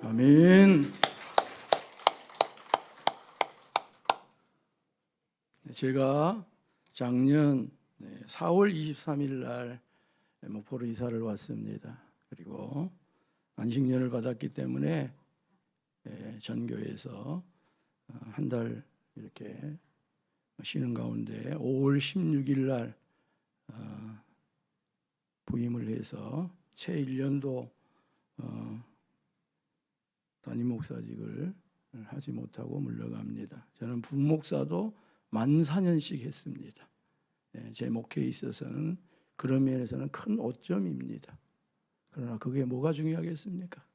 아멘. 제가 작년 4월 23일 날 목포로 이사를 왔습니다. 그리고 안식년을 받았기 때문에 전교에서 한 달 이렇게 쉬는 가운데 5월 16일 날 부임을 해서 채 1년도 담임 목사직을 하지 못하고 물러갑니다. 저는 부목사도 만 4년씩 했습니다. 제 목회에 있어서는 그런 면에서는 큰 오점입니다. 그러나 그게 뭐가 중요하겠습니까?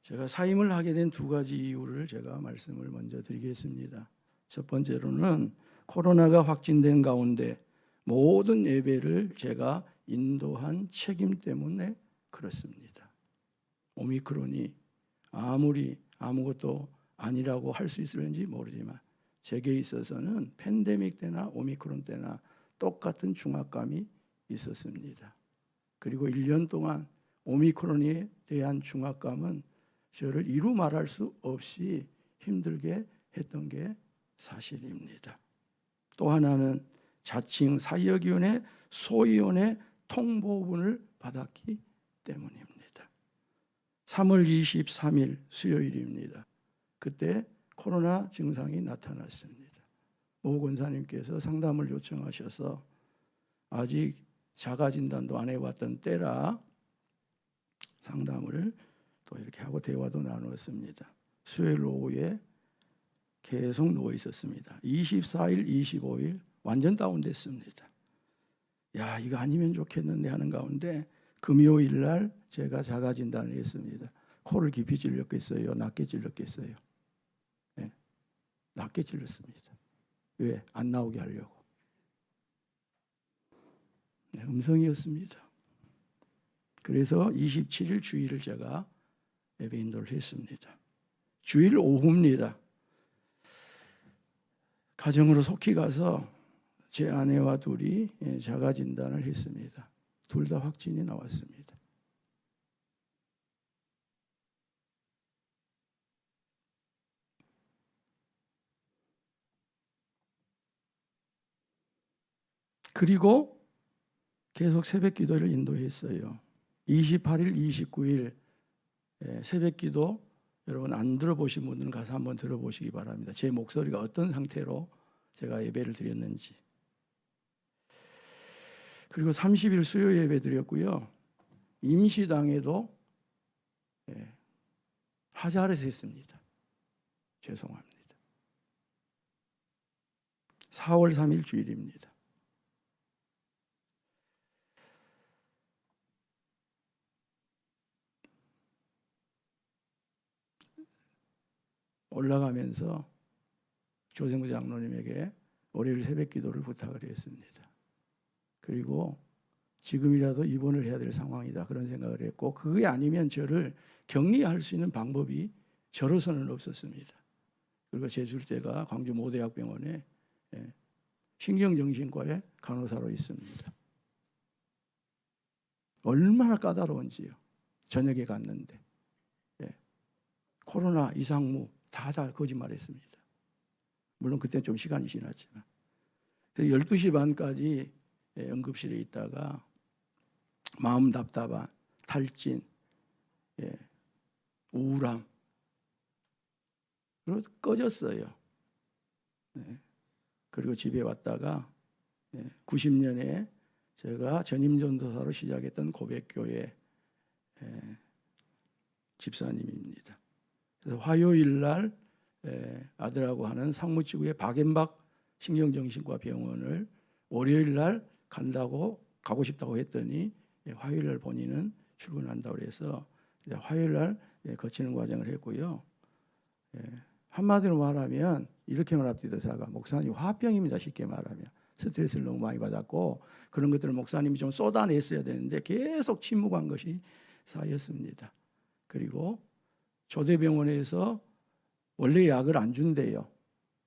제가 사임을 하게 된 두 가지 이유를 제가 말씀을 먼저 드리겠습니다. 첫 번째로는 코로나가 확진된 가운데 모든 예배를 제가 인도한 책임 때문에 그렇습니다. 오미크론이 아무리 아무것도 아니라고 할 수 있을지 모르지만 제게 있어서는 팬데믹 때나 오미크론 때나 똑같은 중압감이 있었습니다. 그리고 1년 동안 오미크론에 대한 중압감은 저를 이루 말할 수 없이 힘들게 했던 게 사실입니다. 또 하나는 자칭 사역위원회 소위원회 통보문을 받았기 때문입니다. 3월 23일 수요일입니다. 그때 코로나 증상이 나타났습니다. 모 권사님께서 상담을 요청하셔서 아직 자가진단도 안 해봤던 때라 상담을 또 이렇게 하고 대화도 나누었습니다. 수요일 오후에 계속 누워 있었습니다. 24일, 25일 완전 다운됐습니다. 야, 이거 아니면 좋겠는데 하는 가운데 금요일 날 제가 자가진단을 했습니다. 코를 깊이 찔렸겠어요? 낮게 찔렸겠어요? 네, 낮게 찔렸습니다. 왜? 안 나오게 하려고. 네, 음성이었습니다. 그래서 27일 주일을 제가 예배 인도를 했습니다. 주일 오후입니다. 가정으로 속히 가서 제 아내와 둘이 자가진단을 했습니다. 둘 다 확진이 나왔습니다. 그리고 계속 새벽 기도를 인도했어요. 28일, 29일 새벽 기도 여러분 안 들어보신 분들은 가서 한번 들어보시기 바랍니다. 제 목소리가 어떤 상태로 제가 예배를 드렸는지. 그리고 30일 수요 예배 드렸고요. 임시당에도 하자를 했습니다. 죄송합니다. 4월 3일 주일입니다. 올라가면서 조정구 장로님에게 월요일 새벽 기도를 부탁을 했습니다. 그리고 지금이라도 입원을 해야 될 상황이다 그런 생각을 했고 그게 아니면 저를 격리할 수 있는 방법이 저로서는 없었습니다. 그리고 제줄 때가 광주 모대학병원에 신경정신과의 간호사로 있습니다. 얼마나 까다로운지요. 저녁에 갔는데 코로나 이상무 다 거짓말했습니다. 물론 그때는 좀 시간이 지났지만 12시 반까지 응급실에 있다가 마음 답답한 탈진, 우울함 그리고 꺼졌어요. 그리고 집에 왔다가 90년에 제가 전임전도사로 시작했던 고백교회 집사님입니다. 그래서 화요일 날 아들하고 하는 상무지구의 박앤박 신경정신과 병원을 월요일 날 가고 싶다고 했더니 화요일 날 본인은 출근한다고 해서 화요일 날 거치는 과정을 했고요. 한마디로 말하면 이렇게 말합니다. 사가 목사님 화병입니다. 쉽게 말하면 스트레스를 너무 많이 받았고 그런 것들을 목사님이 좀 쏟아냈어야 되는데 계속 침묵한 것이 쌓였습니다. 그리고 조대병원에서 원래 약을 안 준대요.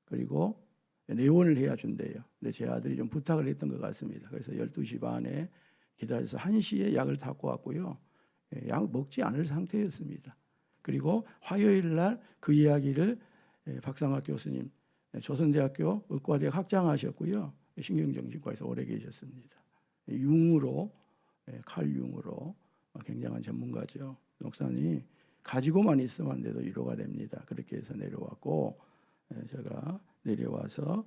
그리고 내원을 해야 준대요. 근데 제 아들이 좀 부탁을 했던 것 같습니다. 그래서 12시 반에 기다려서 1시에 약을 갖고 왔고요. 약 먹지 않을 상태였습니다. 그리고 화요일 날 그 이야기를 박상학 교수님, 조선대학교 의과대학 학장하셨고요. 신경정신과에서 오래 계셨습니다. 융으로, 칼융으로 굉장한 전문가죠. 목사님 가지고만 있으면 안 돼도 위로가 됩니다. 그렇게 해서 내려왔고, 제가 내려와서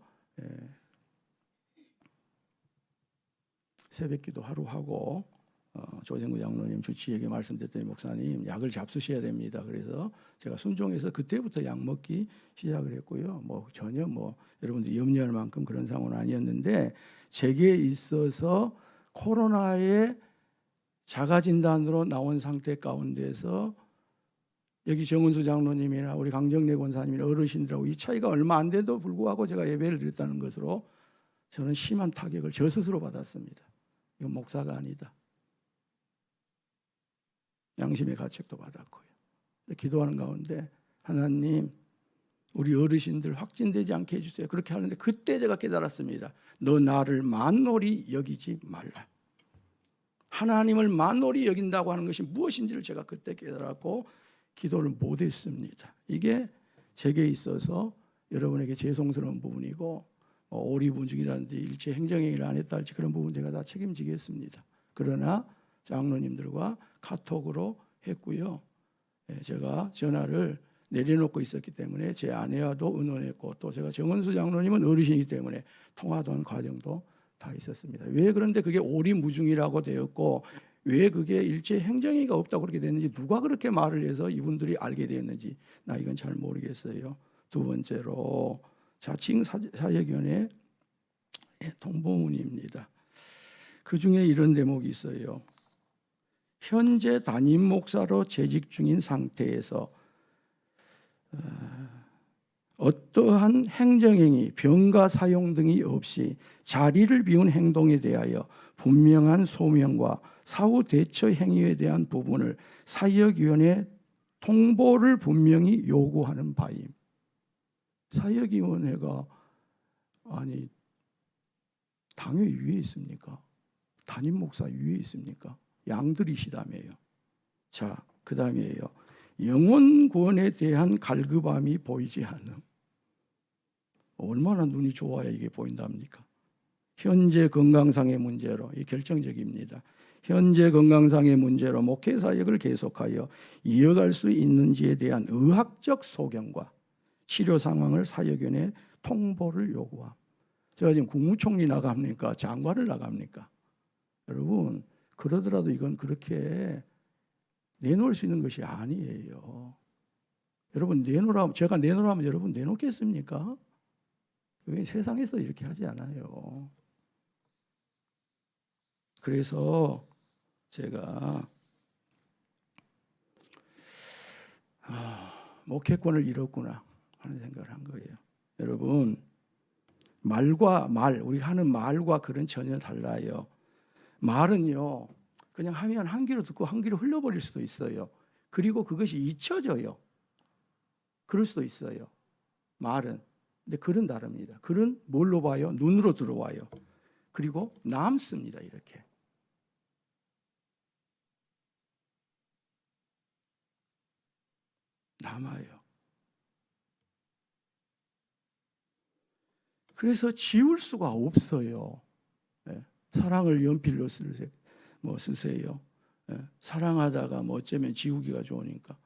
새벽기도 하루 하고 조정구 장로님 주치에게 말씀드렸더니 목사님 약을 잡수셔야 됩니다. 그래서 제가 순종해서 그때부터 약 먹기 시작을 했고요. 뭐 전혀 뭐 여러분들 염려할 만큼 그런 상황은 아니었는데 제게 있어서 코로나의 자가 진단으로 나온 상태 가운데서 여기 정은수 장로님이나 우리 강정래 권사님이나 어르신들하고 이 차이가 얼마 안 돼도 불구하고 제가 예배를 드렸다는 것으로 저는 심한 타격을 저 스스로 받았습니다. 이건 목사가 아니다. 양심의 가책도 받았고요. 기도하는 가운데 하나님 우리 어르신들 확진되지 않게 해주세요. 그렇게 하는데 그때 제가 깨달았습니다. 너 나를 만홀히 여기지 말라. 하나님을 만홀히 여긴다고 하는 것이 무엇인지를 제가 그때 깨달았고 기도를 못했습니다. 이게 제게 있어서 여러분에게 죄송스러운 부분이고 오리분중이라든지 일체 행정행위를 안 했다 할지 그런 부분 제가 다 책임지겠습니다. 그러나 장로님들과 카톡으로 했고요. 제가 전화를 내려놓고 있었기 때문에 제 아내와도 의논했고 또 제가 정은수 장로님은 어르신이기 때문에 통화도 한 과정도 다 있었습니다. 왜 그런데 그게 오리무중이라고 되었고 왜 그게 일체 행정행위가 없다고 그렇게 됐는지 누가 그렇게 말을 해서 이분들이 알게 되었는지 나 이건 잘 모르겠어요. 두 번째로 자칭 사역위원회 통보문입니다. 그 중에 이런 대목이 있어요. 현재 담임 목사로 재직 중인 상태에서 어떠한 행정행위, 병가 사용 등이 없이 자리를 비운 행동에 대하여 분명한 소명과 사후 대처 행위에 대한 부분을 사역위원회 통보를 분명히 요구하는 바임. 사역위원회가 아니 당회 위에 있습니까? 담임 목사 위에 있습니까? 양들이시다며요. 자, 그 다음이에요. 영혼 구원에 대한 갈급함이 보이지 않음. 얼마나 눈이 좋아야 이게 보인답니까? 현재 건강상의 문제로, 이 결정적입니다. 현재 건강상의 문제로 목회 사역을 계속하여 이어갈 수 있는지에 대한 의학적 소견과 치료 상황을 사역위원회에 통보를 요구함. 제가 지금 국무총리 나갑니까? 장관을 나갑니까? 여러분 그러더라도 이건 그렇게 내놓을 수 있는 것이 아니에요. 여러분 내놓으라면 제가 내놓으라면 여러분 내놓겠습니까? 왜 세상에서 이렇게 하지 않아요. 그래서 제가 목회권을 잃었구나 하는 생각을 한 거예요. 여러분 말과 말, 우리 하는 말과 글은 전혀 달라요. 말은요 그냥 하면 한 귀로 듣고 한 귀로 흘려버릴 수도 있어요. 그리고 그것이 잊혀져요. 그럴 수도 있어요. 말은. 근데 글은 다릅니다. 글은 뭘로 봐요? 눈으로 들어와요. 그리고 남습니다. 이렇게. 남아요. 그래서 지울 수가 없어요. 사랑을 연필로 쓰세요. 사랑하다가 뭐 어쩌면 지우기가 좋으니까.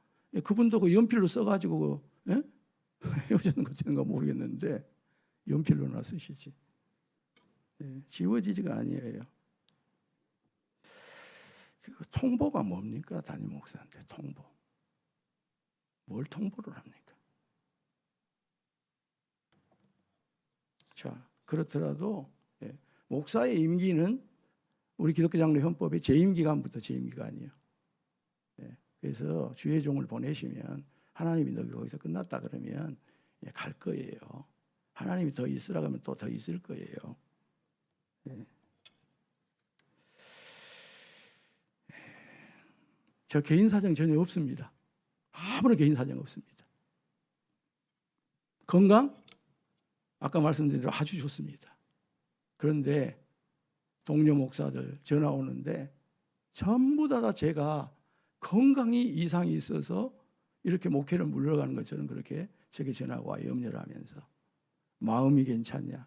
그분도 그 연필로 써가지고 헤어지는 것인가 모르겠는데 연필로나 쓰시지. 지워지지가 아니에요. 통보가 뭡니까? 담임 목사한테 통보. 뭘 통보를 합니까? 자, 그렇더라도 목사의 임기는 우리 기독교 장로 헌법에 재임 기간부터 재임 기간이에요. 그래서 주의 종을 보내시면 하나님이 너 거기서 끝났다 그러면 갈 거예요. 하나님이 더 있으라고 하면 또 더 있을 거예요. 저 개인 사정 전혀 없습니다. 아무런 개인 사정 없습니다. 건강? 아까 말씀드린 대로 아주 좋습니다. 그런데 동료 목사들 전화 오는데 전부 다 제가 건강이 이상이 있어서 이렇게 목회를 물러가는 것처럼 그렇게 제게 전화가 와요. 염려를 하면서. 마음이 괜찮냐?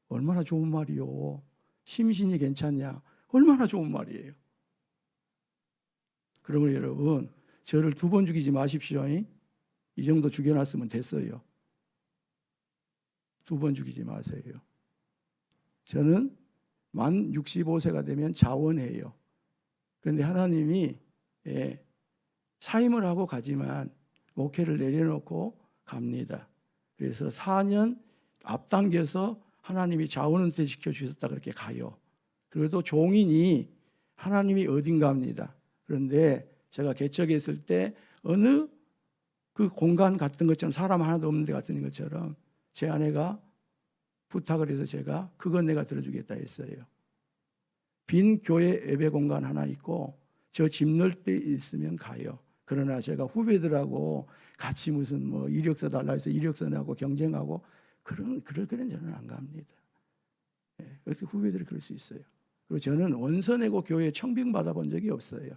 얼마나 좋은 말이요. 심신이 괜찮냐? 얼마나 좋은 말이에요. 그러면 여러분, 저를 2번 죽이지 마십시오. 이 정도 죽여놨으면 됐어요. 2번 죽이지 마세요. 저는 만 65세가 되면 자원해요. 그런데 하나님이 사임을 하고 가지만 목회를 내려놓고 갑니다. 그래서 4년 앞당겨서 하나님이 자원은퇴 시켜주셨다 그렇게 가요. 그래도 종인이 하나님이 어딘가 합니다. 그런데 제가 개척했을 때 어느 그 공간 같은 것처럼 사람 하나도 없는 데 같은 것처럼 제 아내가 부탁을 해서 제가 그건 내가 들어주겠다 했어요. 빈 교회 예배 공간 하나 있고 저 집 넣을 때 있으면 가요. 그러나 제가 후배들하고 같이 무슨 뭐 이력서 달라 해서 이력서 내고 경쟁하고 그런 저는 안 갑니다. 그렇게 후배들이 그럴 수 있어요. 그리고 저는 원서 내고 교회에 청빙 받아본 적이 없어요.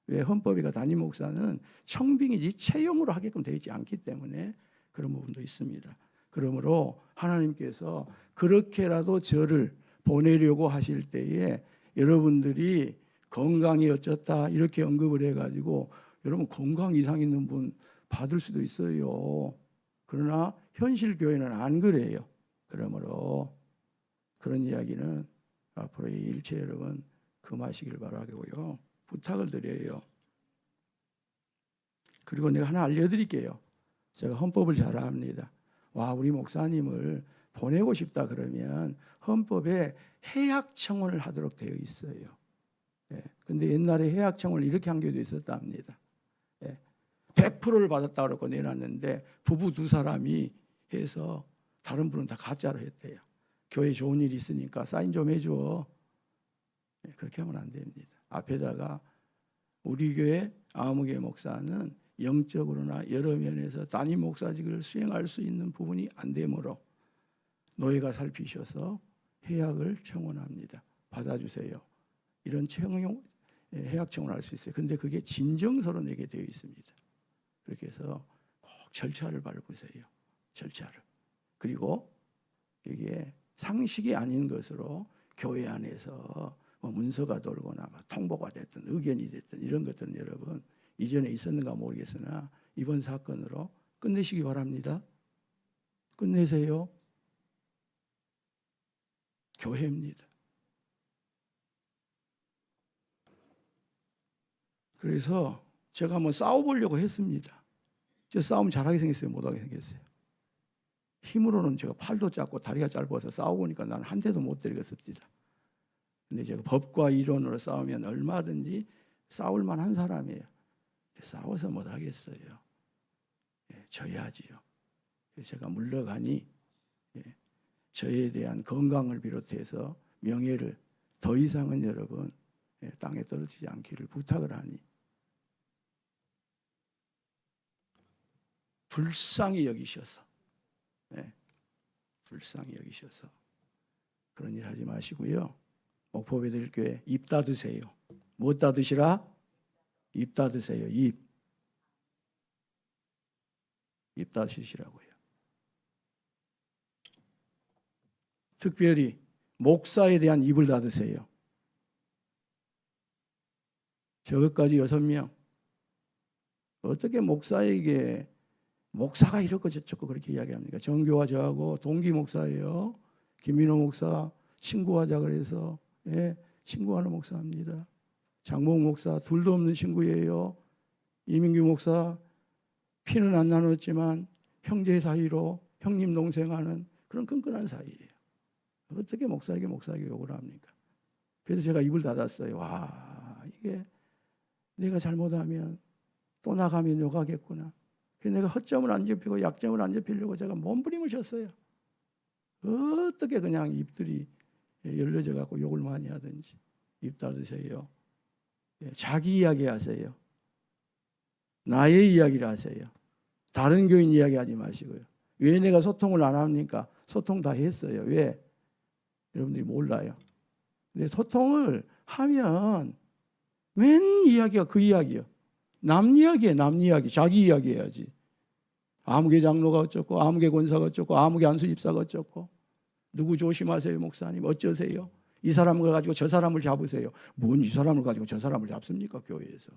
왜? 헌법이가 담임 목사는 청빙이지 채용으로 하게끔 되어 있지 않기 때문에 그런 부분도 있습니다. 그러므로 하나님께서 그렇게라도 저를 보내려고 하실 때에 여러분들이 건강이 어쩌다 이렇게 언급을 해가지고 여러분 건강 이상 있는 분 받을 수도 있어요. 그러나 현실 교회는 안 그래요. 그러므로 그런 이야기는 앞으로 일체 여러분 금하시길 바라고요. 부탁을 드려요. 그리고 내가 하나 알려드릴게요. 제가 헌법을 잘 압니다. 와, 우리 목사님을 보내고 싶다 그러면 헌법에 해약 청원을 하도록 되어 있어요. 근데 옛날에 해약 청원을 이렇게 한 게도 있었답니다. 100%를 받았다 그러고 내놨는데 부부 2사람이 해서 다른 분은 다 가짜로 했대요. 교회 좋은 일 있으니까 사인 좀 해줘. 그렇게 하면 안 됩니다. 앞에다가 우리 교회 아무개 목사는 영적으로나 여러 면에서 담임 목사직을 수행할 수 있는 부분이 안 되므로 노예가 살피셔서 해약을 청원합니다. 받아주세요. 이런 해약 청원할 수 있어요. 근데 그게 진정서로 내게 되어 있습니다. 그렇게 해서 꼭 절차를 밟으세요. 절차를. 그리고 이게 상식이 아닌 것으로 교회 안에서 뭐 문서가 돌거나 통보가 됐든 의견이 됐든 이런 것들은 여러분 이전에 있었는가 모르겠으나 이번 사건으로 끝내시기 바랍니다. 끝내세요. 교회입니다. 그래서 제가 한번 싸워보려고 했습니다. 저 싸움 잘하게 생겼어요? 못하게 생겼어요? 힘으로는 제가 팔도 짧고 다리가 짧아서 싸워보니까 나는 한 대도 못 때리겠습니다. 근데 제가 법과 이론으로 싸우면 얼마든지 싸울 만한 사람이에요. 싸워서 못하겠어요. 져야지요. 제가 물러가니 저에 대한 건강을 비롯해서 명예를 더 이상은 여러분 땅에 떨어지지 않기를 부탁을 하니 불쌍히 여기셔서 불쌍히 여기셔서 그런 일 하지 마시고요. 목포 베들교회 입 닫으세요. 못 닫으시라? 입 닫으세요. 입 닫으시라고요. 특별히 목사에 대한 입을 닫으세요. 저것까지 6명. 어떻게 목사에게 목사가 이렇고 저쩌고 그렇게 이야기합니까? 정교와 저하고 동기 목사예요. 김민호 목사 친구하자 그래서 친구하는 목사입니다. 장봉 목사 둘도 없는 친구예요. 이민규 목사 피는 안 나눴지만 형제 사이로 형님 동생 하는 그런 끈끈한 사이예요. 어떻게 목사에게 욕을 합니까? 그래서 제가 입을 닫았어요. 와, 이게 내가 잘못하면 또 나가면 욕하겠구나. 그래서 내가 허점을 안 접히고 약점을 안 접히려고 제가 몸부림을 쳤어요. 어떻게 그냥 입들이 열려져 갖고 욕을 많이 하든지 입 닫으세요. 자기 이야기 하세요. 나의 이야기를 하세요. 다른 교인 이야기하지 마시고요. 왜 내가 소통을 안 합니까? 소통 다 했어요. 왜? 여러분들이 몰라요. 근데 소통을 하면 맨 이야기가 그 이야기요. 남 이야기에 남 이야기, 자기 이야기 해야지. 아무개 장로가 어쩌고, 아무개 권사가 어쩌고, 아무개 안수 집사가 어쩌고. 누구 조심하세요, 목사님. 어쩌세요? 이 사람을 가지고 저 사람을 잡으세요. 뭔 이 사람을 가지고 저 사람을 잡습니까, 교회에서?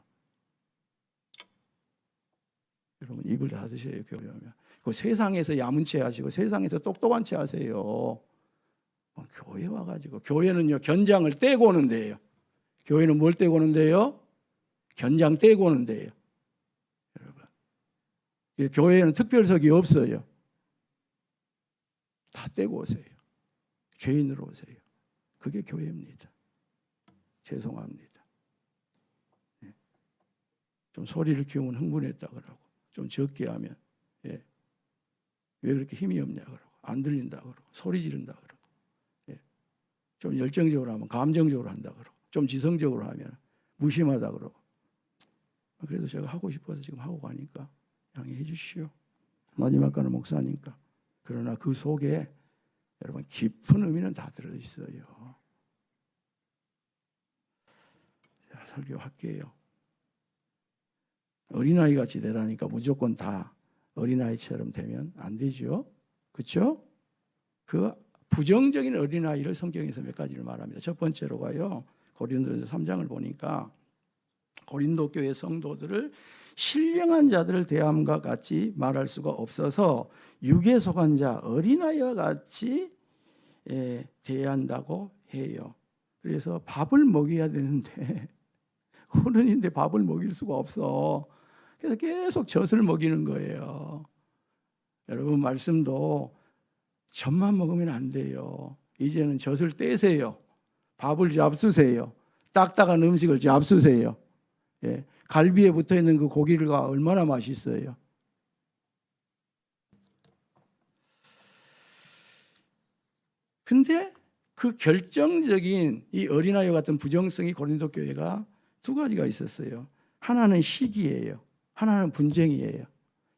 여러분 입을 닫으세요, 교회 오면. 그 세상에서 야문 채 하시고 세상에서 똑똑한 채 하세요. 교회 와가지고, 교회는요 견장을 떼고 오는 데예요. 교회는 뭘 떼고 오는 데요? 견장 떼고 오는 데예요. 여러분, 교회에는 특별석이 없어요. 다 떼고 오세요. 죄인으로 오세요. 그게 교회입니다. 죄송합니다. 좀 소리를 키우면 흥분했다 그러고, 좀 적게 하면 왜 그렇게 힘이 없냐 그러고, 안 들린다 그러고, 소리 지른다 그러고, 좀 열정적으로 하면 감정적으로 한다 그러고, 좀 지성적으로 하면 무심하다 그러고. 그래도 제가 하고 싶어서 지금 하고 가니까 양해해 주시오. 마지막 가는 목사니까. 그러나 그 속에 여러분 깊은 의미는 다 들어있어요. 자, 설교할게요. 어린아이 같이 되라니까 무조건 다 어린아이처럼 되면 안 되죠. 그렇죠? 그 부정적인 어린아이를 성경에서 몇 가지를 말합니다. 첫 번째로가요, 고린도전서 3장을 보니까 고린도 교회 성도들을 신령한 자들을 대함과 같이 말할 수가 없어서 육에 속한 자 어린아이와 같이 대한다고 해요. 그래서 밥을 먹여야 되는데 어른인데 밥을 먹일 수가 없어. 그래서 계속 젖을 먹이는 거예요. 여러분 말씀도 젖만 먹으면 안 돼요. 이제는 젖을 떼세요. 밥을 잡수세요. 딱딱한 음식을 잡수세요. 갈비에 붙어있는 그 고기가 얼마나 맛있어요. 근데 그 결정적인 이 어린아이와 같은 부정성이 고린도 교회가 두 가지가 있었어요. 하나는 시기예요. 하나는 분쟁이에요.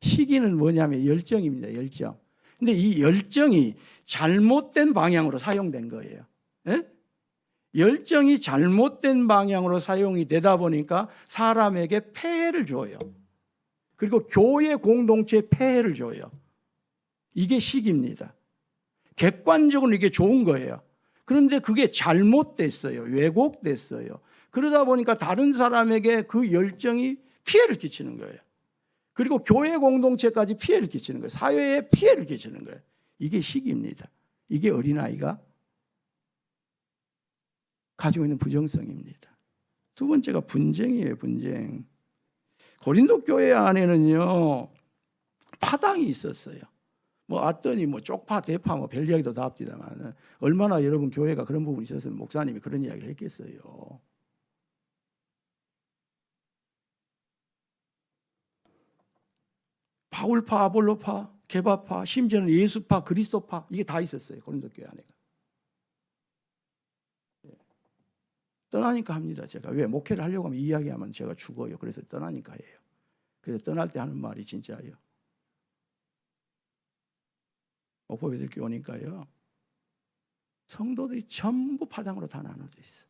시기는 뭐냐면 열정입니다. 열정. 근데 이 열정이 잘못된 방향으로 사용된 거예요. 열정이 잘못된 방향으로 사용이 되다 보니까 사람에게 폐해를 줘요. 그리고 교회 공동체에 폐해를 줘요. 이게 시기입니다. 객관적으로 이게 좋은 거예요. 그런데 그게 잘못됐어요. 왜곡됐어요. 그러다 보니까 다른 사람에게 그 열정이 피해를 끼치는 거예요. 그리고 교회 공동체까지 피해를 끼치는 거예요. 사회에 피해를 끼치는 거예요. 이게 시기입니다. 이게 어린아이가 가지고 있는 부정성입니다. 두 번째가 분쟁이에요. 분쟁. 고린도 교회 안에는요 파당이 있었어요. 뭐 왔더니 뭐 쪽파 대파 뭐 별 이야기도 다 합디다만 얼마나 여러분 교회가 그런 부분이 있었으면 목사님이 그런 이야기를 했겠어요. 바울파, 아볼로파, 게바파, 심지어는 예수파, 그리스도파 이게 다 있었어요. 고린도 교회 안에. 떠나니까 합니다. 제가 왜 목회를 하려고 하면 이야기하면 제가 죽어요. 그래서 떠나니까 해요. 그래서 떠날 때 하는 말이 진짜예요. 목포배들교회 오니까요 성도들이 전부 파당으로 다 나눠져 있어.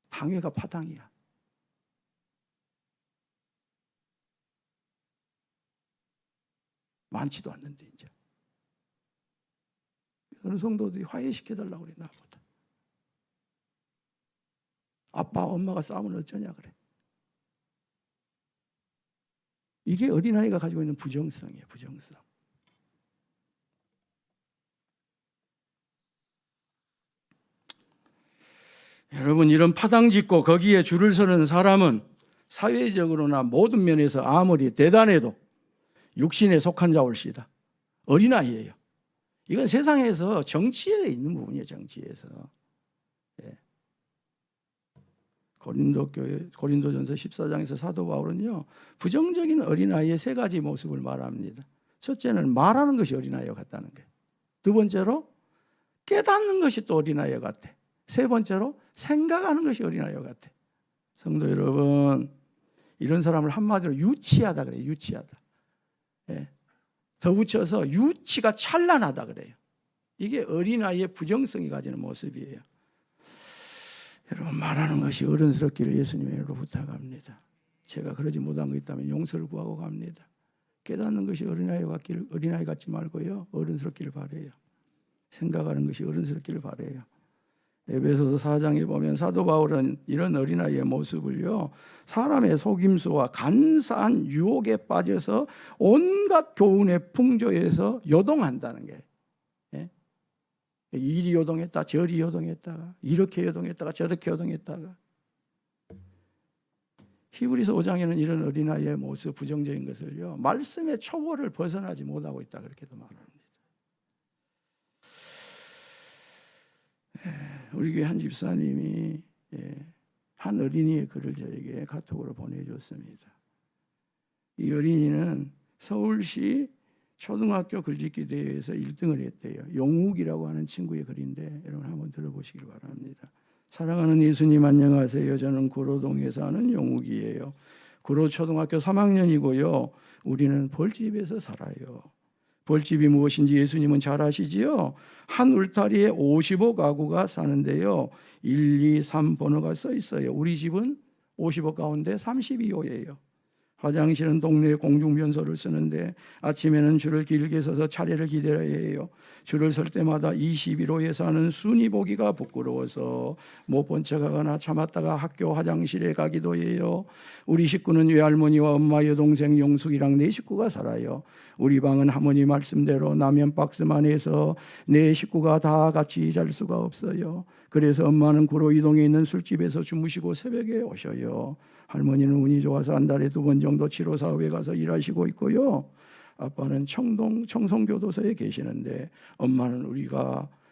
당회가 파당이야. 많지도 않는데 이제 어느 성도들이 화해시켜달라고 그래. 나보다 아빠 엄마가 싸우면 어쩌냐 그래. 이게 어린아이가 가지고 있는 부정성이에요. 부정성. 여러분 이런 파당 짓고 거기에 줄을 서는 사람은 사회적으로나 모든 면에서 아무리 대단해도 육신에 속한 자 올시다. 어린아이예요. 이건 세상에서 정치에 있는 부분이에요. 정치에서. 고린도전서 14장에서 사도 바울은요 부정적인 어린아이의 세 가지 모습을 말합니다. 첫째는 말하는 것이 어린아이와 같다는 거예요. 두 번째로 깨닫는 것이 또 어린아이와 같아. 세 번째로 생각하는 것이 어린아이와 같아. 성도 여러분, 이런 사람을 한마디로 유치하다 그래요. 유치하다. 예. 더 붙여서 유치가 찬란하다 그래요. 이게 어린아이의 부정성이 가지는 모습이에요. 여러분, 말하는 것이 어른스럽기를 예수님으로 부탁합니다. 제가 그러지 못한 거 있다면 용서를 구하고 갑니다. 깨닫는 것이 어린아이 같지 말고요, 어른스럽기를 바라요. 생각하는 것이 어른스럽기를 바라요. 에베소서 4장에 보면 사도 바울은 이런 어린아이의 모습을요, 사람의 속임수와 간사한 유혹에 빠져서 온갖 교훈의 풍조에서 요동한다는 게, 예? 이리 요동했다 저리 요동했다가 이렇게 요동했다가 저렇게 요동했다가. 히브리서 5장에는 이런 어린아이의 모습, 부정적인 것을요, 말씀의 초월을 벗어나지 못하고 있다 그렇게도 말합니다. 우리 교회 한 집사님이 한 어린이의 글을 저에게 카톡으로 보내줬습니다. 이 어린이는 서울시 초등학교 글짓기 대회에서 1등을 했대요. 용욱이라고 하는 친구의 글인데 여러분 한번 들어보시길 바랍니다. 사랑하는 예수님 안녕하세요. 저는 구로동에 사는 용욱이에요. 구로 초등학교 3학년이고요. 우리는 벌집에서 살아요. 벌집이 무엇인지 예수님은 잘 아시지요? 한 울타리에 55가구가 사는데요, 1, 2, 3 번호가 써 있어요. 우리 집은 55 가운데 32호예요. 화장실은 동네 공중변소를 쓰는데 아침에는 줄을 길게 서서 차례를 기다려야 해요. 줄을 설 때마다 21호에 사는 순위 보기가 부끄러워서 못 본 척하거나 참았다가 학교 화장실에 가기도 해요. 우리 식구는 외할머니와 엄마, 여동생 용숙이랑 네 식구가 살아요. 우리 방은 할머니 말씀대로 라면 박스만 해서 네 식구가 다 같이 잘 수가 없어요. 그래서 엄마는 구로 이동에 있는 술집에서 주무시고 새벽에 오셔요. 할머니는 운이 좋아서 한 달에 2번 정도 치료사업에 가서 일하시고 있고요. 아빠는 청송교도소에 계시는데 엄마는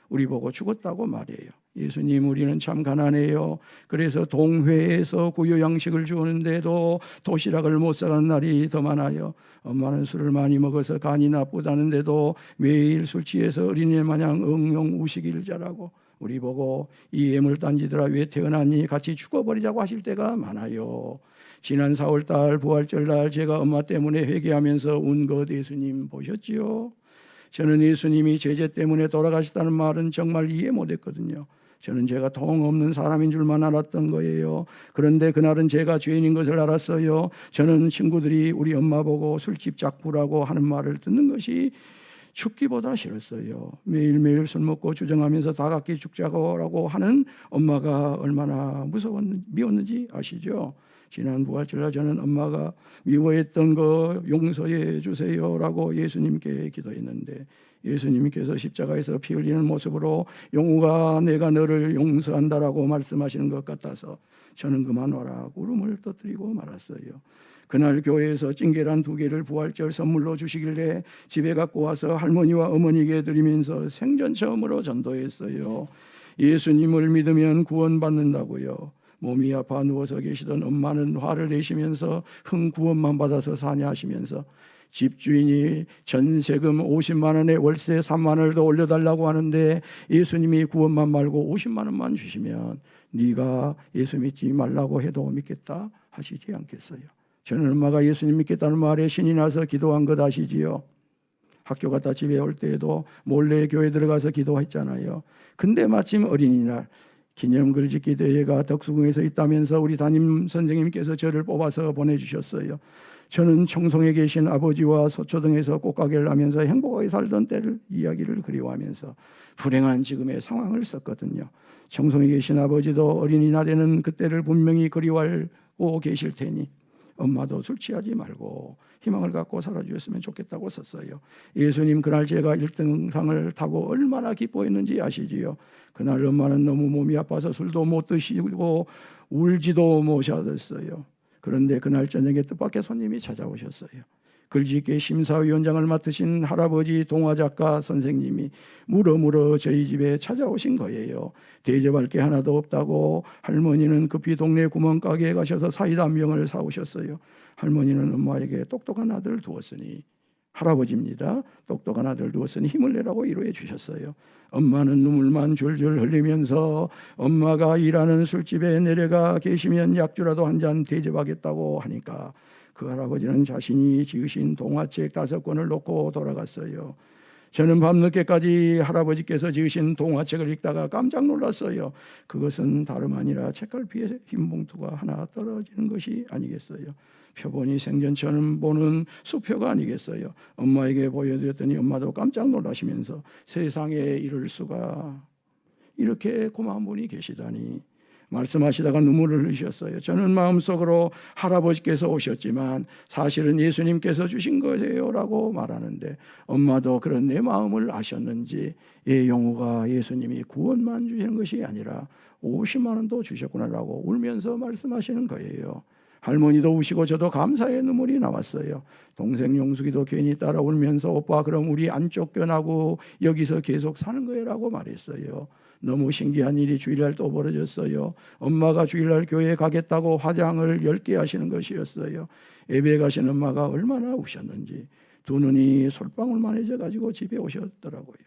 우리 보고 죽었다고 말해요. 예수님, 우리는 참 가난해요. 그래서 동회에서 구유양식을 주는데도 도시락을 못 사가는 날이 더 많아요. 엄마는 술을 많이 먹어서 간이 나쁘다는데도 매일 술 취해서 어린애 마냥 엉엉 우시기를 잘하고 우리 보고 이 애물단지들아 왜 태어났니? 같이 죽어버리자고 하실 때가 많아요. 지난 4월달 부활절날 제가 엄마 때문에 회개하면서 운 것 예수님 보셨지요? 저는 예수님이 제재 때문에 돌아가셨다는 말은 정말 이해 못했거든요. 저는 제가 통 없는 사람인 줄만 알았던 거예요. 그런데 그날은 제가 죄인인 것을 알았어요. 저는 친구들이 우리 엄마 보고 술집 작부라고 하는 말을 듣는 것이 죽기보다 싫었어요. 매일매일 술 먹고 주정하면서 다 같이 죽자고라고 하는 엄마가 얼마나 미웠는지 아시죠? 지난 부활절날 저는 엄마가 미워했던 거 용서해 주세요라고 예수님께 기도했는데 예수님께서 십자가에서 피 흘리는 모습으로 용우가 내가 너를 용서한다라고 말씀하시는 것 같아서 저는 그만 와라 울음을 터뜨리고 말았어요. 그날 교회에서 찐계란 2개를 부활절 선물로 주시길래 집에 갖고 와서 할머니와 어머니에게 드리면서 생전 처음으로 전도했어요. 예수님을 믿으면 구원받는다고요. 몸이 아파 누워서 계시던 엄마는 화를 내시면서 흥 구원만 받아서 사냐 하시면서 집주인이 전세금 50만 원에 월세 3만 원을 더 올려달라고 하는데 예수님이 구원만 말고 50만 원만 주시면 네가 예수 믿지 말라고 해도 믿겠다 하시지 않겠어요? 저는 엄마가 예수님 믿겠다는 말에 신이 나서 기도한 것 아시지요? 학교 갔다 집에 올 때에도 몰래 교회 들어가서 기도했잖아요. 근데 마침 어린이날 기념 글짓기 대회가 덕수궁에서 있다면서 우리 담임 선생님께서 저를 뽑아서 보내주셨어요. 저는 청송에 계신 아버지와 소초동에서 꽃가게를 하면서 행복하게 살던 때를 이야기를 그리워하면서 불행한 지금의 상황을 썼거든요. 청송에 계신 아버지도 어린이날에는 그때를 분명히 그리워하고 계실 테니 엄마도 술 취하지 말고 희망을 갖고 살아주셨으면 좋겠다고 썼어요. 예수님 그날 제가 1등상을 타고 얼마나 기뻐했는지 아시지요? 그날 엄마는 너무 몸이 아파서 술도 못 드시고 울지도 못하셨어요. 그런데 그날 저녁에 뜻밖의 손님이 찾아오셨어요. 글짓기 심사위원장을 맡으신 할아버지 동화작가 선생님이 물어물어 저희 집에 찾아오신 거예요. 대접할 게 하나도 없다고 할머니는 급히 동네 구멍가게에 가셔서 사이다 한 병을 사오셨어요. 할머니는 엄마에게 똑똑한 아들을 두었으니 할아버지입니다. 똑똑한 아들 두었으니 힘을 내라고 위로해 주셨어요. 엄마는 눈물만 줄줄 흘리면서 엄마가 일하는 술집에 내려가 계시면 약주라도 한 잔 대접하겠다고 하니까 그 할아버지는 자신이 지으신 동화책 5권을 놓고 돌아갔어요. 저는 밤늦게까지 할아버지께서 지으신 동화책을 읽다가 깜짝 놀랐어요. 그것은 다름 아니라 책갈피에 흰 봉투가 하나 떨어지는 것이 아니겠어요. 표본이 생전처럼 보는 수표가 아니겠어요. 엄마에게 보여드렸더니 엄마도 깜짝 놀라시면서 세상에 이럴 수가, 이렇게 고마운 분이 계시다니. 말씀하시다가 눈물을 흘리셨어요. 저는 마음속으로 할아버지께서 오셨지만 사실은 예수님께서 주신 거예요라고 말하는데, 엄마도 그런 내 마음을 아셨는지 영우가 예수님이 구원만 주시는 것이 아니라 50만 원도 주셨구나라고 울면서 말씀하시는 거예요. 할머니도 우시고 저도 감사의 눈물이 나왔어요. 동생 용숙이도 괜히 따라 울면서 오빠 그럼 우리 안 쫓겨나고 여기서 계속 사는 거예요라고 말했어요. 너무 신기한 일이 주일날 또 벌어졌어요. 엄마가 주일날 교회에 가겠다고 화장을 10개 하시는 것이었어요. 예배 가신 엄마가 얼마나 우셨는지 두 눈이 솔방울만해져 가지고 집에 오셨더라고요.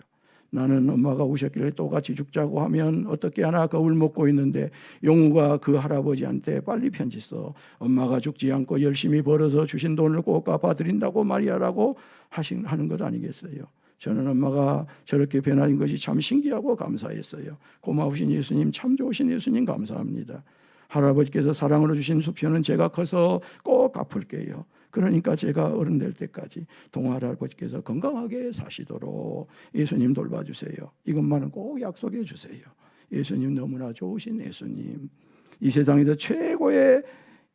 나는 엄마가 우셨길래 똑같이 죽자고 하면 어떻게 하나 겁을 먹고 있는데 용우가 그 할아버지한테 빨리 편지 써. 엄마가 죽지 않고 열심히 벌어서 주신 돈을 꼭 갚아드린다고 말이야라고 하는 것 아니겠어요. 저는 엄마가 저렇게 변화된 것이 참 신기하고 감사했어요. 고마우신 예수님, 참 좋으신 예수님 감사합니다. 할아버지께서 사랑으로 주신 수표는 제가 커서 꼭 갚을게요. 그러니까 제가 어른 될 때까지 동할아버지께서 건강하게 사시도록 예수님 돌봐주세요. 이것만은 꼭 약속해 주세요. 예수님 너무나 좋으신 예수님. 이 세상에서 최고의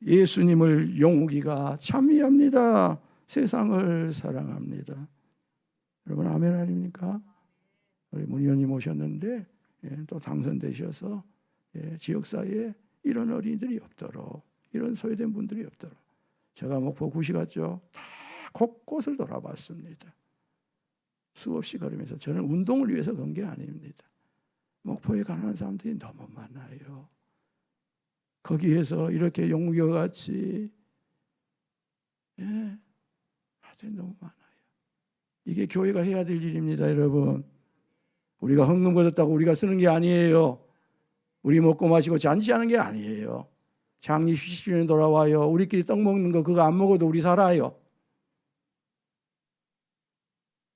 예수님을 용우기가 찬미합니다. 세상을 사랑합니다. 여러분 아멘 아닙니까? 우리 문 의원님 오셨는데 또 당선되셔서 지역사회에 이런 어린이들이 없도록, 이런 소외된 분들이 없도록. 제가 목포 구시 갔죠. 다 곳곳을 돌아봤습니다. 수없이 걸으면서. 저는 운동을 위해서 간 게 아닙니다. 목포에 가난한 사람들이 너무 많아요. 거기에서 이렇게 용우기와 같이 아들이 너무 많아요. 이게 교회가 해야 될 일입니다, 여러분. 우리가 헌금 거뒀다고 우리가 쓰는 게 아니에요. 우리 먹고 마시고 잔치하는 게 아니에요. 장례 10주년 돌아와요. 우리끼리 떡 먹는 거 그거 안 먹어도 우리 살아요.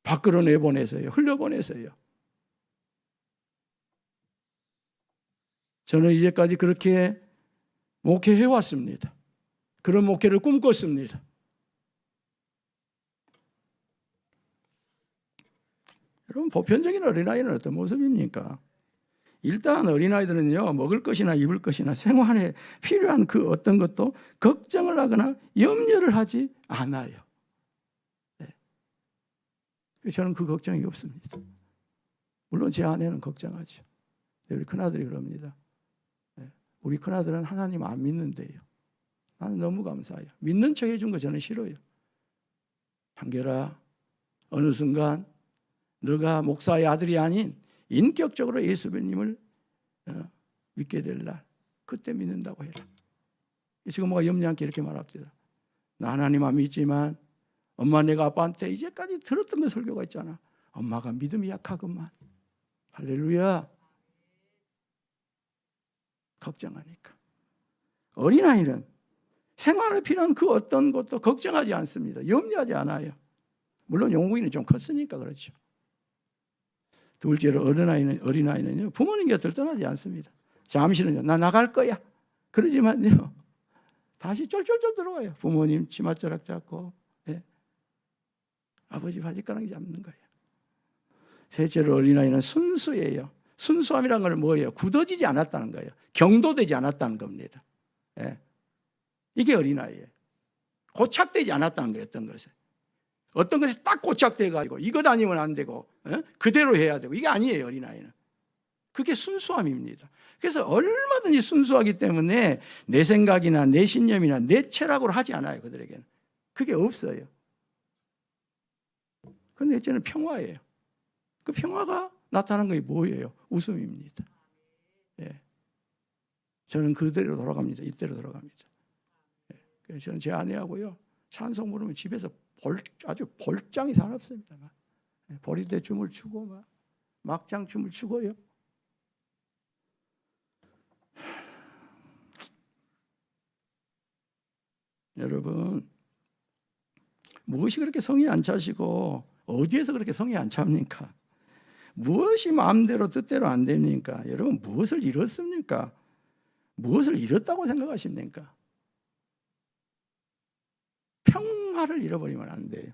밖으로 내보내세요. 흘려보내세요. 저는 이제까지 그렇게 목회해왔습니다. 그런 목회를 꿈꿨습니다. 여러분 보편적인 어린아이는 어떤 모습입니까? 일단 어린아이들은요, 먹을 것이나 입을 것이나 생활에 필요한 그 어떤 것도 걱정을 하거나 염려를 하지 않아요. 저는 그 걱정이 없습니다. 물론 제 아내는 걱정하죠. 우리 큰아들이 그럽니다. 우리 큰아들은 하나님 안 믿는데요. 나는 너무 감사해요. 믿는 척 해준 거 저는 싫어요. 한결아, 어느 순간 너가 목사의 아들이 아닌 인격적으로 예수님을 믿게 될 날, 그때 믿는다고 해라. 지금 뭐가 염려 않게 이렇게 말합니다. 나 하나님 안 믿지만 엄마 내가 아빠한테 이제까지 들었던 그 설교가 있잖아. 엄마가 믿음이 약하구만. 할렐루야. 걱정하니까. 어린아이는 생활에 필요한 그 어떤 것도 걱정하지 않습니다. 염려하지 않아요. 물론 용국이는 좀 컸으니까 그렇죠. 둘째로 어린아이는요, 부모님 곁을 떠나지 않습니다. 잠시는요, 나 나갈 거야. 그러지만요, 다시 쫄쫄쫄 들어와요. 부모님 치맛자락 잡고, 아버지 바지가랑이 잡는 거예요. 셋째로 어린아이는 순수예요. 순수함이란 건 뭐예요? 굳어지지 않았다는 거예요. 경도되지 않았다는 겁니다. 이게 어린아이예요. 고착되지 않았다는 거예요. 어떤 것에 딱 고착돼가지고 이것 아니면 안 되고 그대로 해야 되고, 이게 아니에요. 어린아이는 그게 순수함입니다. 그래서 얼마든지 순수하기 때문에 내 생각이나 내 신념이나 내 철학으로 하지 않아요. 그들에게는 그게 없어요. 그런데 넷째는 평화예요. 그 평화가 나타나는 것이 뭐예요? 웃음입니다. 저는 그대로 돌아갑니다. 이때로 돌아갑니다. 그래서 저는 제 아내하고요, 찬송 부르면 집에서 아주 볼장이 살았습니다. 보리대 춤을 추고 막장 춤을 추고요. 여러분, 무엇이 그렇게 성이 안 차시고 어디에서 그렇게 성이 안 찹니까? 무엇이 마음대로 뜻대로 안 됩니까? 여러분, 무엇을 잃었습니까? 무엇을 잃었다고 생각하십니까? 평화를 잃어버리면 안 돼요.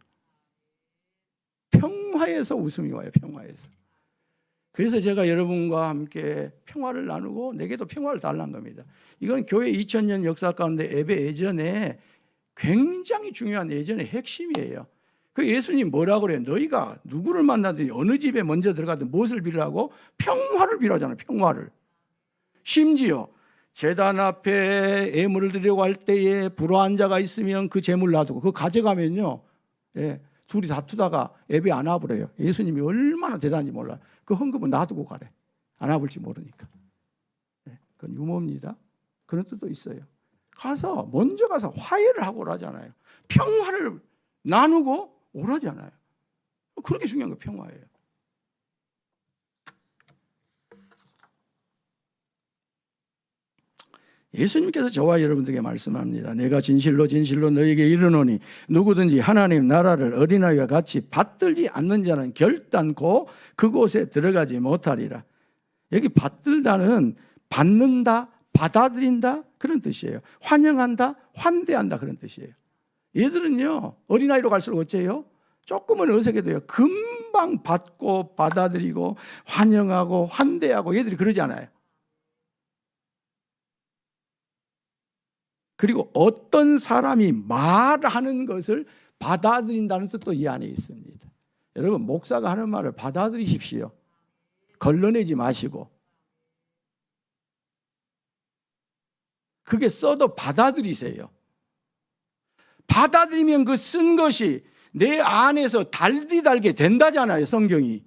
평화에서 웃음이 와요. 평화에서. 그래서 제가 여러분과 함께 평화를 나누고 내게도 평화를 달라는 겁니다. 이건 교회 2000년 역사 가운데 예배 예전에 굉장히 중요한 예전의 핵심이에요. 그 예수님 뭐라고 그래요? 너희가 누구를 만나든 어느 집에 먼저 들어가든 무엇을 빌라고? 평화를 빌하잖아요. 평화를. 심지어 제단 앞에 예물을 드리려고 할 때에 불화한 자가 있으면 그 재물 놔두고 그거 가져가면요, 둘이 다투다가 예배 안 와버려요. 예수님이 얼마나 대단한지 몰라요. 그 헌금은 놔두고 가래. 안 와볼지 모르니까. 그건 유머입니다. 그런 뜻도 있어요. 먼저 가서 화해를 하고 오라잖아요. 평화를 나누고 오라잖아요. 그렇게 중요한 게 평화예요. 예수님께서 저와 여러분들에게 말씀합니다. 내가 진실로 진실로 너에게 이르노니 누구든지 하나님 나라를 어린아이와 같이 받들지 않는 자는 결단코 그곳에 들어가지 못하리라. 여기 받들다는 받는다, 받아들인다 그런 뜻이에요. 환영한다, 환대한다 그런 뜻이에요. 얘들은요, 어린아이로 갈수록 어째요? 조금은 어색해도요, 금방 받고 받아들이고 환영하고 환대하고 얘들이 그러지 않아요. 그리고 어떤 사람이 말하는 것을 받아들인다는 뜻도 이 안에 있습니다. 여러분, 목사가 하는 말을 받아들이십시오. 걸러내지 마시고. 그게 써도 받아들이세요. 받아들이면 그 쓴 것이 내 안에서 달디달게 된다잖아요, 성경이.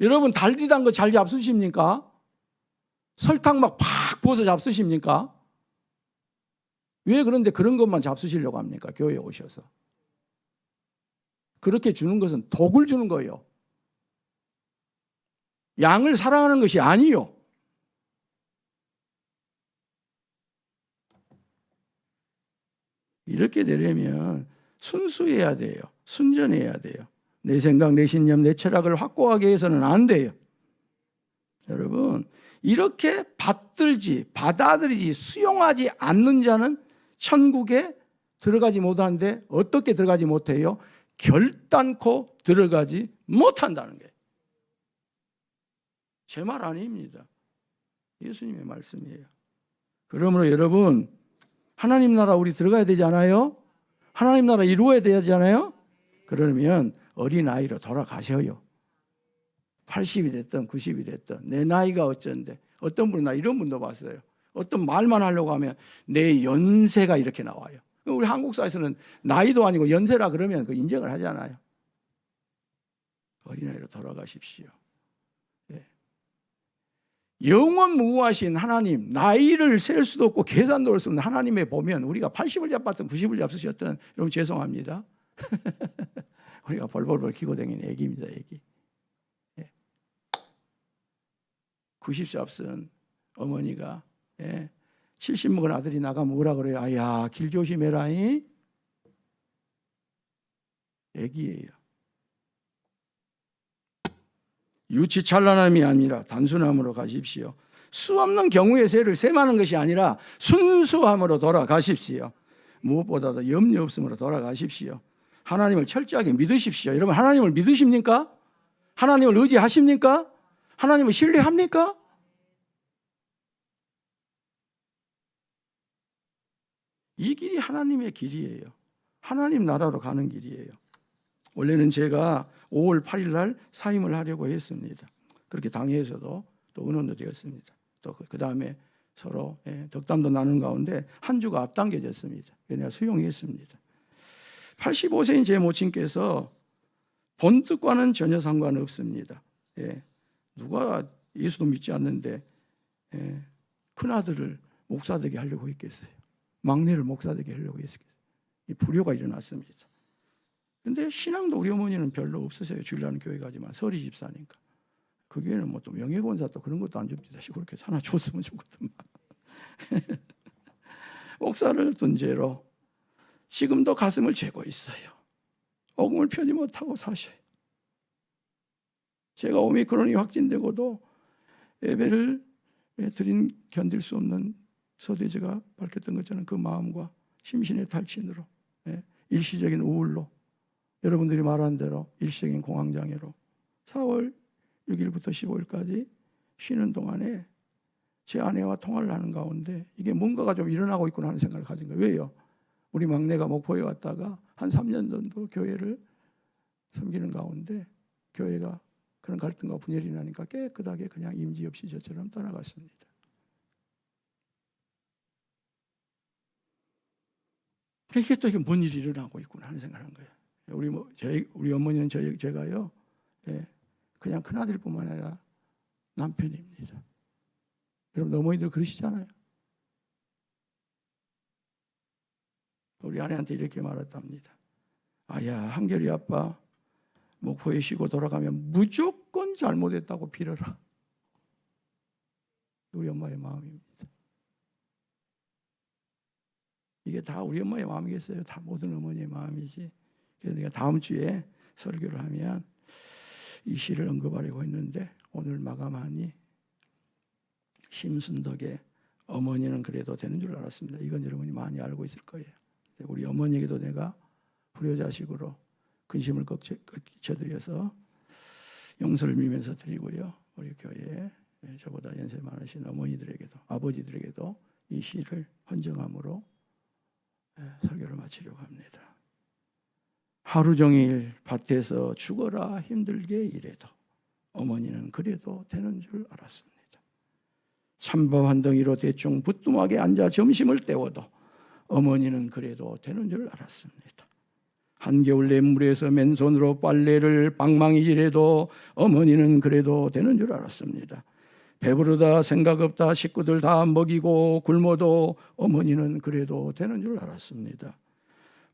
여러분, 달디단 거 잘 잡수십니까? 설탕 막 팍 부어서 잡수십니까? 왜 그런데 그런 것만 잡수시려고 합니까? 교회에 오셔서. 그렇게 주는 것은 독을 주는 거예요. 양을 사랑하는 것이 아니요. 이렇게 되려면 순수해야 돼요. 순전해야 돼요. 내 생각, 내 신념, 내 철학을 확고하게 해서는 안 돼요. 여러분, 이렇게 받들지, 받아들이지, 수용하지 않는 자는 천국에 들어가지 못하는데 어떻게 들어가지 못해요? 결단코 들어가지 못한다는 게 제 말 아닙니다. 예수님의 말씀이에요. 그러므로 여러분, 하나님 나라 우리 들어가야 되지 않아요? 하나님 나라 이루어야 되지 않아요? 그러면 어린아이로 돌아가셔요. 80이 됐든 90이 됐든 내 나이가 어쩐데, 어떤 분은 나 이런 분도 봤어요. 어떤 말만 하려고 하면 내 연세가 이렇게 나와요. 우리 한국 사회에서는 나이도 아니고 연세라 그러면 그 인정을 하잖아요. 어린아이로 돌아가십시오. 영원무후하신 하나님, 나이를 셀 수도 없고 계산도 할 수 없는 하나님에 보면 우리가 80을 잡았든 90을 잡수셨든 여러분 죄송합니다. 우리가 벌벌벌 기고 다니는 애기입니다. 애기. 90 잡순 어머니가 70 먹은 아들이 나가면 뭐라 그래요? 아야, 길 조심해라잉. 애기예요. 유치 찬란함이 아니라 단순함으로 가십시오. 수 없는 경우의 새를 셈하는 것이 아니라 순수함으로 돌아가십시오. 무엇보다도 염려 없음으로 돌아가십시오. 하나님을 철저하게 믿으십시오. 여러분, 하나님을 믿으십니까? 하나님을 의지하십니까? 하나님을 신뢰합니까? 이 길이 하나님의 길이에요. 하나님 나라로 가는 길이에요. 원래는 제가 5월 8일 날 사임을 하려고 했습니다. 그렇게 당회에서도 또 의논도 되었습니다. 또 그 다음에 서로 덕담도 나눈 가운데 한 주가 앞당겨졌습니다. 그래서 수용했습니다. 85세인 제 모친께서 본뜻과는 전혀 상관없습니다. 누가 예수도 믿지 않는데 큰아들을 목사 되게 하려고 했겠어요. 막내를 목사되게 하려고 했어요. 이 불효가 일어났습니다. 근데 신앙도 우리 어머니는 별로 없으세요. 주일날 교회 가지만 설이 집사니까. 그 교회는 뭐 또 명예권사 또 그런 것도 안 줍니다. 그렇게 하나 줬으면 좋겠더만. 옥사를 둔 죄로 지금도 가슴을 죄고 있어요. 복음을 펴지 못하고 사셔요. 제가 오미크론이 확진되고도 예배를 견딜 수 없는 서대제가 밝혔던 것처럼 그 마음과 심신의 탈진으로, 일시적인 우울로, 여러분들이 말한 대로 일시적인 공황장애로 4월 6일부터 15일까지 쉬는 동안에 제 아내와 통화를 하는 가운데 이게 뭔가가 좀 일어나고 있구나 하는 생각을 가진 거예요. 왜요? 우리 막내가 목포에 왔다가 한 3년 정도 교회를 섬기는 가운데 교회가 그런 갈등과 분열이 나니까 깨끗하게 그냥 임지 없이 저처럼 떠나갔습니다. 이게 또 이게 뭔 일이 일어나고 있구나 하는 생각을 한 거예요. 우리 어머니는 제가요, 그냥 큰아들뿐만 아니라 남편입니다. 여러분 어머니들 그러시잖아요. 우리 아내한테 이렇게 말했답니다. 아야, 한결이 아빠 목포에 쉬고 돌아가면 무조건 잘못했다고 빌어라. 우리 엄마의 마음입니다. 이게 다 우리 엄마의 마음이겠어요? 다 모든 어머니의 마음이지. 그래서 내가 다음 주에 설교를 하면 이 시를 언급하려고 했는데 오늘 마감하니 심순덕의 어머니는 그래도 되는 줄 알았습니다. 이건 여러분이 많이 알고 있을 거예요. 우리 어머니에게도 내가 불효자식으로 근심을 끼쳐드려서 용서를 빌면서 드리고요. 우리 교회에 저보다 연세 많으신 어머니들에게도 아버지들에게도 이 시를 헌정함으로 설교를 마치려고 합니다. 하루 종일 밭에서 죽어라 힘들게 일해도 어머니는 그래도 되는 줄 알았습니다. 찬밥 한 덩이로 대충 부뚜막에 앉아 점심을 때워도 어머니는 그래도 되는 줄 알았습니다. 한겨울 냇물에서 맨손으로 빨래를 방망이질해도 어머니는 그래도 되는 줄 알았습니다. 배부르다 생각 없다 식구들 다 먹이고 굶어도 어머니는 그래도 되는 줄 알았습니다.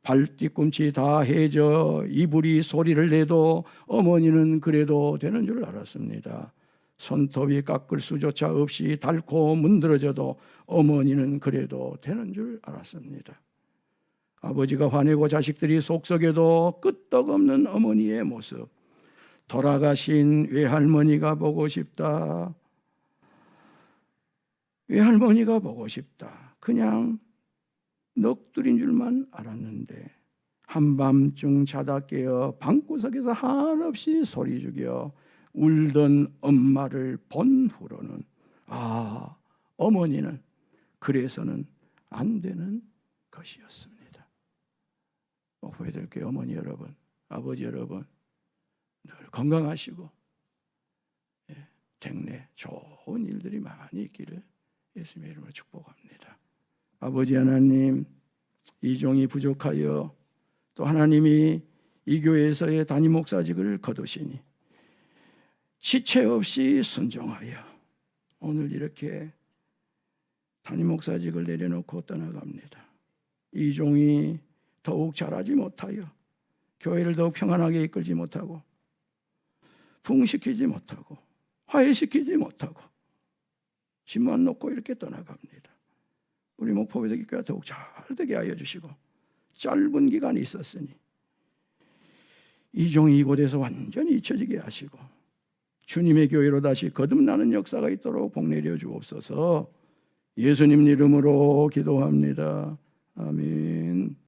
발 뒤꿈치 다 해져 이불이 소리를 내도 어머니는 그래도 되는 줄 알았습니다. 손톱이 깎을 수조차 없이 닳고 문드러져도 어머니는 그래도 되는 줄 알았습니다. 아버지가 화내고 자식들이 속썩여도 끄떡없는 어머니의 모습, 돌아가신 외할머니가 보고 싶다. 외할머니가 보고 싶다. 그냥 넋두린 줄만 알았는데 한밤중 자다 깨어 방구석에서 한없이 소리 죽여 울던 엄마를 본 후로는 어머니는 그래서는 안 되는 것이었습니다. 목포에들께 어머니 여러분, 아버지 여러분 늘 건강하시고 댁내 좋은 일들이 많이 있기를 예수님의 이름으로 축복합니다. 아버지 하나님, 이 종이 부족하여 또 하나님이 이 교회에서의 담임 목사직을 거두시니 지체 없이 순종하여 오늘 이렇게 담임 목사직을 내려놓고 떠나갑니다. 이 종이 더욱 잘하지 못하여 교회를 더욱 평안하게 이끌지 못하고 부흥시키지 못하고 화해시키지 못하고 집만 놓고 이렇게 떠나갑니다. 우리 목포회대교회가 더욱 잘 되게 하여 주시고 짧은 기간이 있었으니 이 종이 이곳에서 완전히 잊혀지게 하시고 주님의 교회로 다시 거듭나는 역사가 있도록 복내려 주옵소서. 예수님 이름으로 기도합니다. 아멘.